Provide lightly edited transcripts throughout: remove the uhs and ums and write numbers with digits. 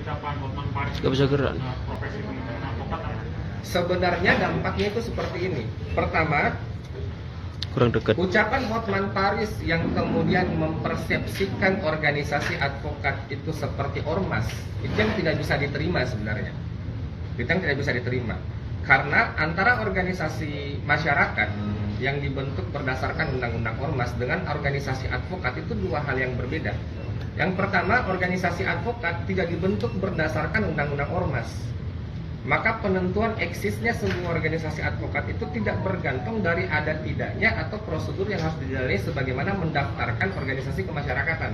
ucapan Hotman Paris Gak bisa gerak. profesi pengacara advokat apa? Sebenarnya dampaknya itu seperti ini. Pertama, Kurang dekat. ucapan Hotman Paris yang kemudian mempersepsikan organisasi advokat itu seperti ormas, itu yang tidak bisa diterima sebenarnya. Itu yang tidak bisa diterima. Karena antara organisasi masyarakat yang dibentuk berdasarkan undang-undang ormas dengan organisasi advokat itu dua hal yang berbeda. Yang pertama, organisasi advokat tidak dibentuk berdasarkan undang-undang ormas. Maka penentuan eksisnya sebuah organisasi advokat itu tidak bergantung dari ada tidaknya atau prosedur yang harus dijalani sebagaimana mendaftarkan organisasi kemasyarakatan.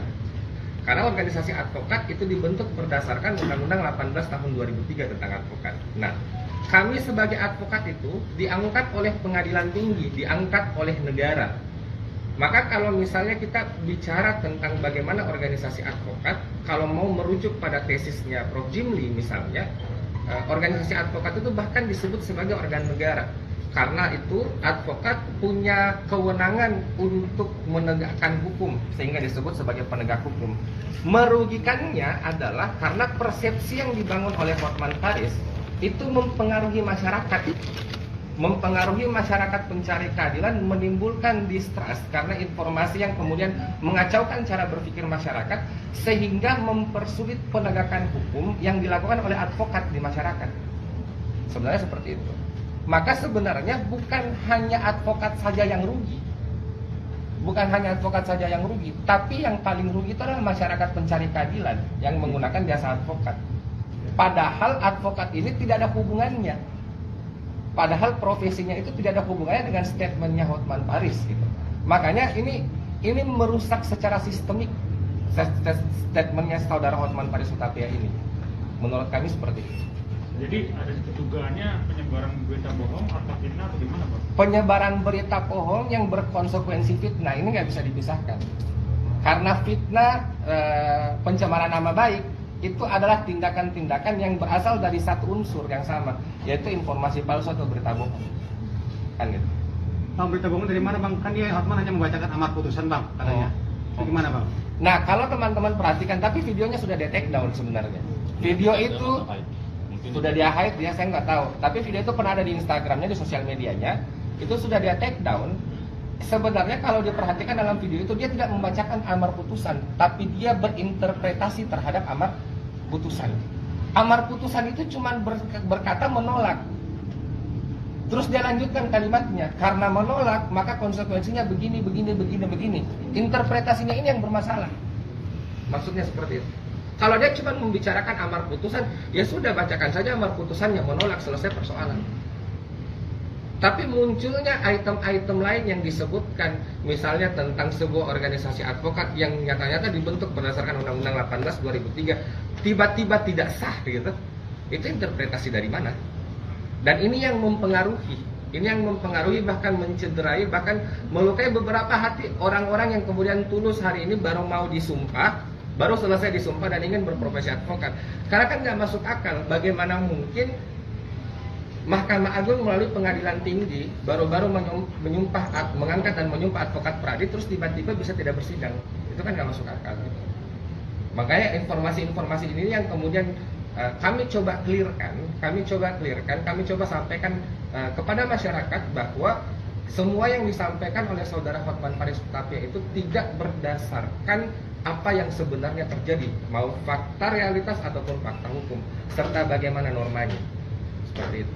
Karena organisasi advokat itu dibentuk berdasarkan Undang-Undang 18 tahun 2003 tentang advokat. Nah, kami sebagai advokat itu diangkat oleh pengadilan tinggi, diangkat oleh negara. Maka kalau misalnya kita bicara tentang bagaimana organisasi advokat, kalau mau merujuk pada tesisnya Prof. Jimli misalnya, organisasi advokat itu bahkan disebut sebagai organ negara. Karena itu advokat punya kewenangan untuk menegakkan hukum, sehingga disebut sebagai penegak hukum. Merugikannya adalah karena persepsi yang dibangun oleh Hotman Paris itu mempengaruhi masyarakat. Mempengaruhi masyarakat pencari keadilan, menimbulkan distrust karena informasi yang kemudian mengacaukan cara berpikir masyarakat, sehingga mempersulit penegakan hukum yang dilakukan oleh advokat di masyarakat. Sebenarnya seperti itu. Maka sebenarnya bukan hanya advokat saja yang rugi. Bukan hanya advokat saja yang rugi, tapi yang paling rugi itu adalah masyarakat pencari keadilan yang menggunakan jasa advokat. Padahal advokat ini tidak ada hubungannya. Padahal profesinya itu tidak ada hubungannya dengan statementnya Hotman Paris gitu. Makanya ini merusak secara sistemik statementnya saudara Hotman Paris Hutapea ini. Menurut kami seperti itu. Jadi ada dugaannya penyebaran berita bohong atau fitnah atau gimana, Pak? Penyebaran berita bohong yang berkonsekuensi fitnah ini nggak bisa dipisahkan. Karena fitnah, pencemaran nama baik itu adalah tindakan-tindakan yang berasal dari satu unsur yang sama, yaitu informasi palsu atau berita bohong. Kan gitu. Bang, berita bohong dari mana, Bang? Kan dia Hotman hanya membacakan amar putusan, Bang, katanya. Gimana, Bang? Nah, kalau teman-teman perhatikan, tapi videonya sudah di take down sebenarnya. Video itu sudah dia hide, ya saya nggak tahu. Tapi video itu pernah ada di Instagramnya, di sosial medianya, itu sudah dia take down. Sebenarnya kalau diperhatikan dalam video itu dia tidak membacakan amar putusan, tapi dia berinterpretasi terhadap amar putusan. Amar putusan itu cuma berkata menolak. Terus dia lanjutkan kalimatnya, karena menolak maka konsekuensinya begini. Interpretasinya ini yang bermasalah. Maksudnya seperti itu. Kalau dia cuma membicarakan amar putusan, ya sudah bacakan saja amar putusannya, menolak, selesai persoalan. Tapi munculnya item-item lain yang disebutkan, misalnya tentang sebuah organisasi advokat yang nyata-nyata dibentuk berdasarkan Undang-Undang 18 2003, tiba-tiba tidak sah gitu. Itu interpretasi dari mana? Dan ini yang mempengaruhi, bahkan mencederai, bahkan melukai beberapa hati orang-orang yang kemudian tulus hari ini baru mau disumpah, baru selesai disumpah dan ingin berprofesi advokat. Karena kan nggak masuk akal, bagaimana mungkin Mahkamah Agung melalui pengadilan tinggi baru-baru mengangkat dan menyumpah advokat Pradi, terus tiba-tiba bisa tidak bersidang. Itu kan nggak masuk akal gitu. Makanya informasi-informasi ini yang kemudian kami coba clearkan, kami coba sampaikan kepada masyarakat bahwa semua yang disampaikan oleh saudara Hotman Paris Hutapea itu tidak berdasarkan apa yang sebenarnya terjadi, mau fakta realitas ataupun fakta hukum, serta bagaimana normanya. Seperti itu.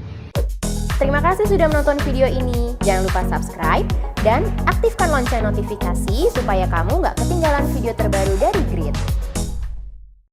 Terima kasih sudah menonton video ini. Jangan lupa subscribe dan aktifkan lonceng notifikasi supaya kamu nggak ketinggalan video terbaru dari Grid.